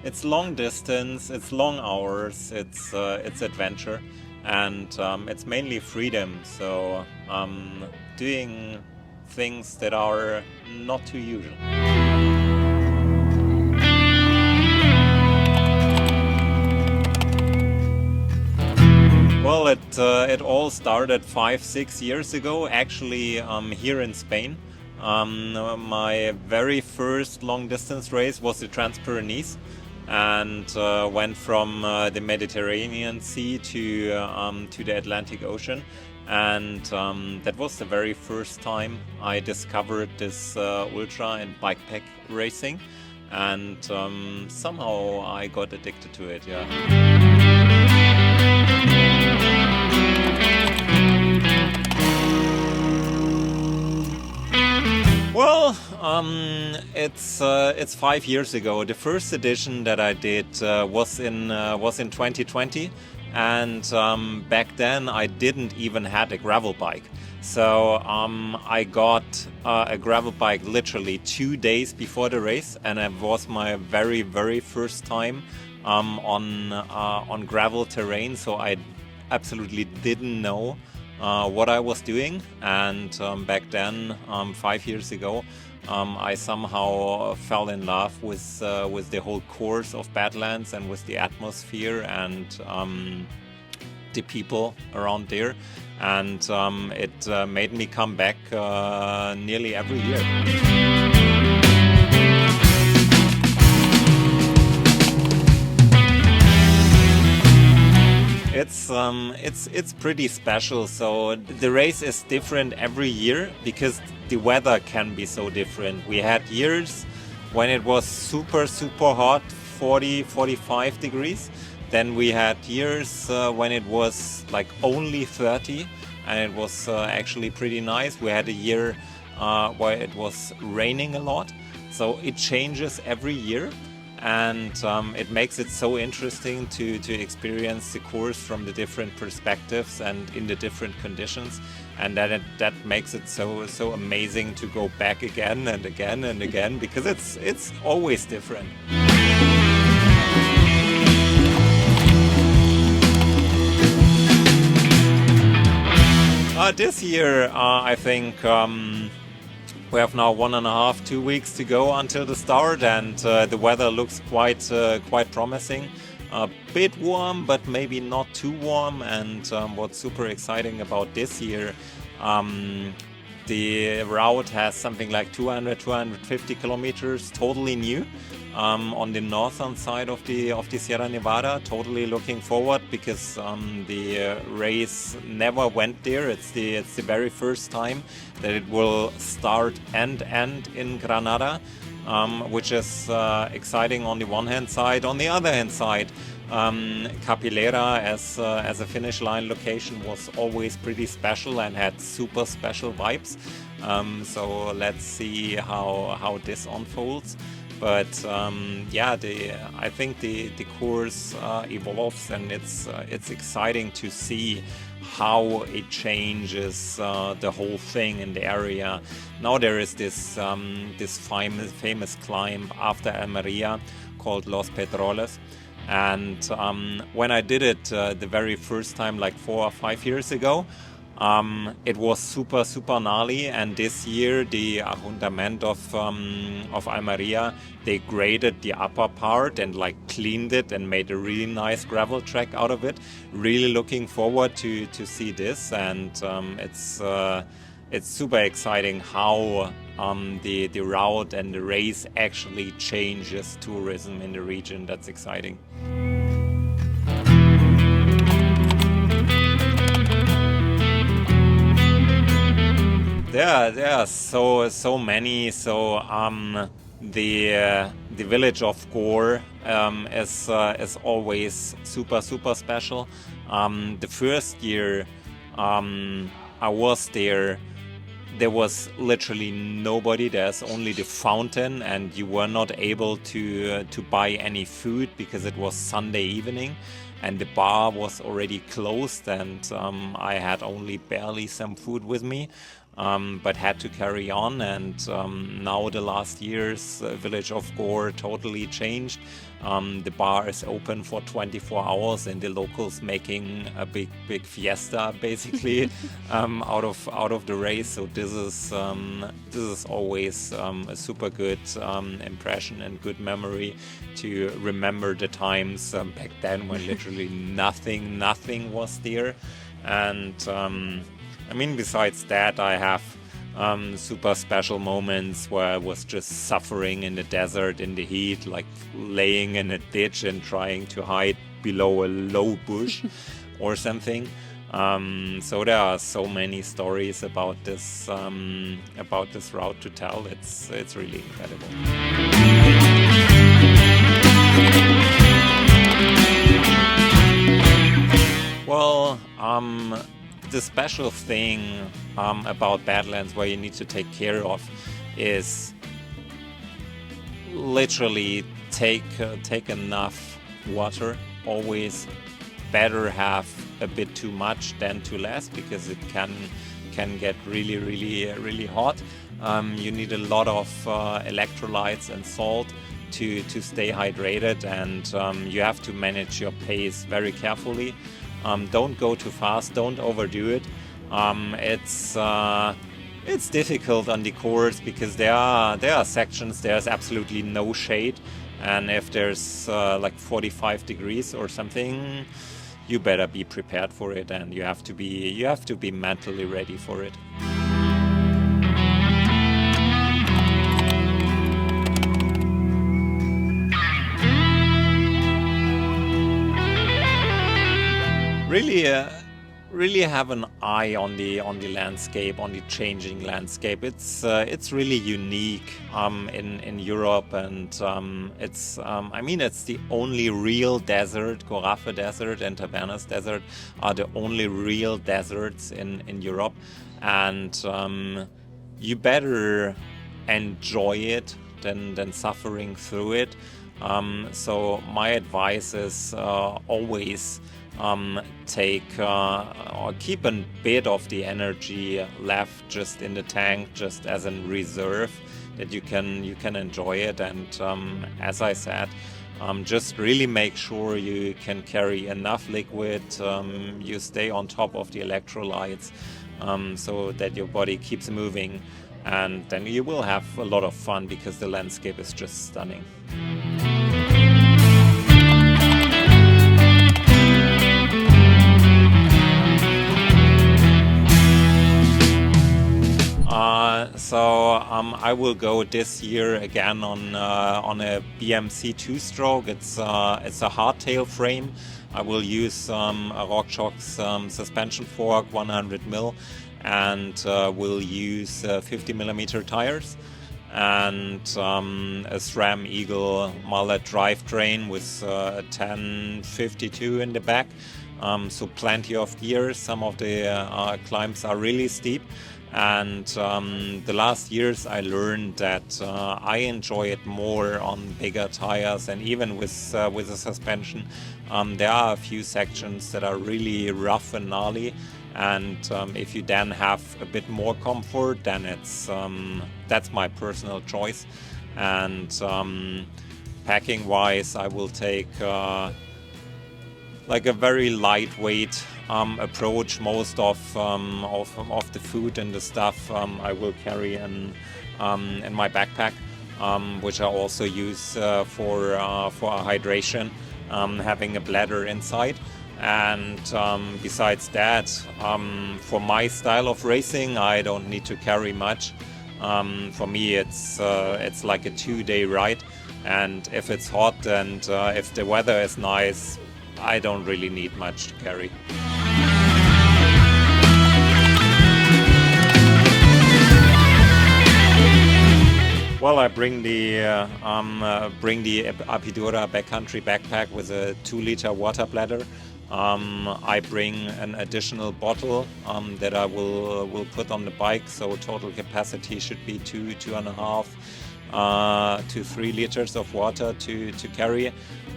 it's long distance, it's long hours, it's adventure, and it's mainly freedom. So doing things that are not too usual. Well, it all started 5-6 years ago, actually here in Spain. My very first long distance race was the Transpyrenees, and went from the Mediterranean Sea to the Atlantic Ocean. And that was the very first time I discovered this ultra and bikepack racing, and somehow I got addicted to it. Yeah. Well, it's 5 years ago. The first edition that I did was in 2020, and back then I didn't even had a gravel bike. So I got a gravel bike literally 2 days before the race, and it was my very first time on gravel terrain. So I absolutely didn't know what I was doing, and back then, 5 years ago, I somehow fell in love with the whole course of Badlands and with the atmosphere and the people around there, and it made me come back nearly every year. It's pretty special. So the race is different every year because the weather can be so different. We had years when it was super hot, 40-45 degrees. Then we had years when it was like only 30, and it was actually pretty nice. We had a year where it was raining a lot. So it changes every year. And it makes it so interesting to experience the course from the different perspectives and in the different conditions, and that makes it so amazing to go back again and again and again, because it's always different. This year, I think. We have now 1.5, 2 weeks to go until the start, and the weather looks quite promising. A bit warm, but maybe not too warm. And what's super exciting about this year, the route has something like 250 kilometers, totally new, on the northern side of the Sierra Nevada. Totally looking forward, because the race never went there. It's the very first time that it will start and end in Granada, which is exciting on the one hand side. On the other hand side, Capilera as a finish line location was always pretty special and had super special vibes. So let's see how this unfolds. But I think the course evolves, and it's exciting to see how it changes the whole thing in the area. Now there is this famous climb after Almeria called Los Petroles. And when I did it the very first time, like 4 or 5 years ago, it was super gnarly. And this year, the Ayuntamiento of Almeria, they graded the upper part and like cleaned it and made a really nice gravel track out of it. Really looking forward to see this, and it's super exciting how the route and the race actually changes tourism in the region. That's exciting. There are so many. So the village of Gore is always super special. The first year I was there, there was literally nobody. There's only the fountain, and you were not able to buy any food because it was Sunday evening, and the bar was already closed, and I had only barely some food with me. but had to carry on. And now the last years, village of Gore totally changed. The bar is open for 24 hours, and the locals making a big fiesta basically out of the race. So this is always a super good impression and good memory to remember the times back then when literally nothing was there. And I mean, besides that, I have super special moments where I was just suffering in the desert in the heat, like laying in a ditch and trying to hide below a low bush or something. So there are so many stories about this route to tell. It's really incredible. Well, the special thing about Badlands where you need to take care of is literally take enough water. Always better have a bit too much than too less, because it can get really hot. You need a lot of electrolytes and salt to stay hydrated, and you have to manage your pace very carefully. Don't go too fast, don't overdo it. It's difficult on the course because there are sections there's absolutely no shade, and if there's like 45 degrees or something, you better be prepared for it, and you have to be mentally ready for it. Really have an eye on the landscape, on the changing landscape. It's really unique in Europe, and it's the only real desert. Gorafe Desert and Tabernas Desert are the only real deserts in Europe, and you better enjoy it than suffering through it. So my advice is always take or keep a bit of the energy left just in the tank, just as a reserve, that you can enjoy it. And as I said, just really make sure you can carry enough liquid, you stay on top of the electrolytes, so that your body keeps moving, and then you will have a lot of fun because the landscape is just stunning. I will go this year again on a BMC 2-stroke. It's a hardtail frame. I will use a RockShox suspension fork, 100mm, and will use 50mm tires, and a SRAM Eagle Mallet drivetrain with a 1052 in the back. So plenty of gear. Some of the climbs are really steep. And the last years I learned that I enjoy it more on bigger tires, and even with a suspension. There are a few sections that are really rough and gnarly, and if you then have a bit more comfort, then that's my personal choice. And packing wise, I will take like a very lightweight approach. Most of the food and the stuff I will carry in my backpack, which I also use for hydration, having a bladder inside. And besides that, for my style of racing, I don't need to carry much. For me, it's like a 2-day ride, and if it's hot and if the weather is nice, I don't really need much to carry. Well, I bring the Apidura backcountry backpack with a 2-liter water bladder. I bring an additional bottle that I will put on the bike, so total capacity should be 2.5 to 3 liters of water to carry.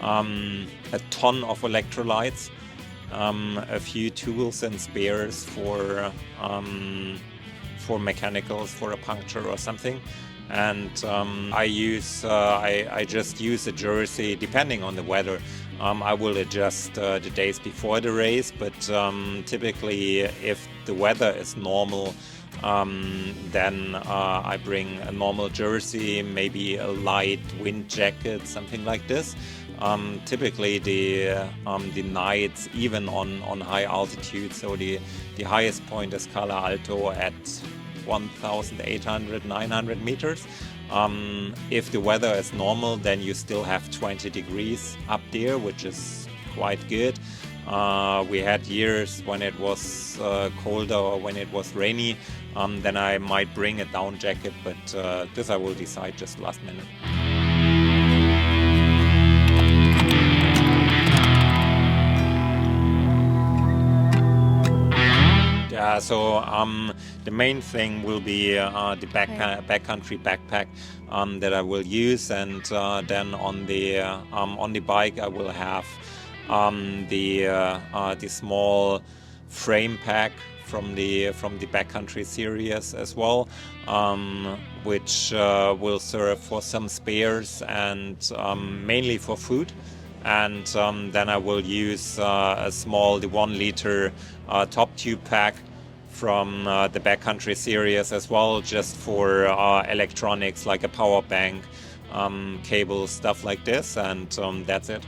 A ton of electrolytes, a few tools and spares for for mechanicals, for a puncture or something. And I just use a jersey depending on the weather. I will adjust the days before the race, but typically if the weather is normal, then I bring a normal jersey, maybe a light wind jacket, something like this. Typically the nights, even on high altitude, so the highest point is Cala Alto at 1,800, 900 meters. If the weather is normal, then you still have 20 degrees up there, which is quite good. We had years when it was colder or when it was rainy, then I might bring a down jacket, but this I will decide just last minute. Yeah, so the main thing will be the backcountry backpack that I will use, and then on the bike I will have the small frame pack from the backcountry series as well, which will serve for some spares and mainly for food. And then I will use the 1 liter top tube pack from the backcountry series as well, just for electronics like a power bank, cable, stuff like this, and that's it.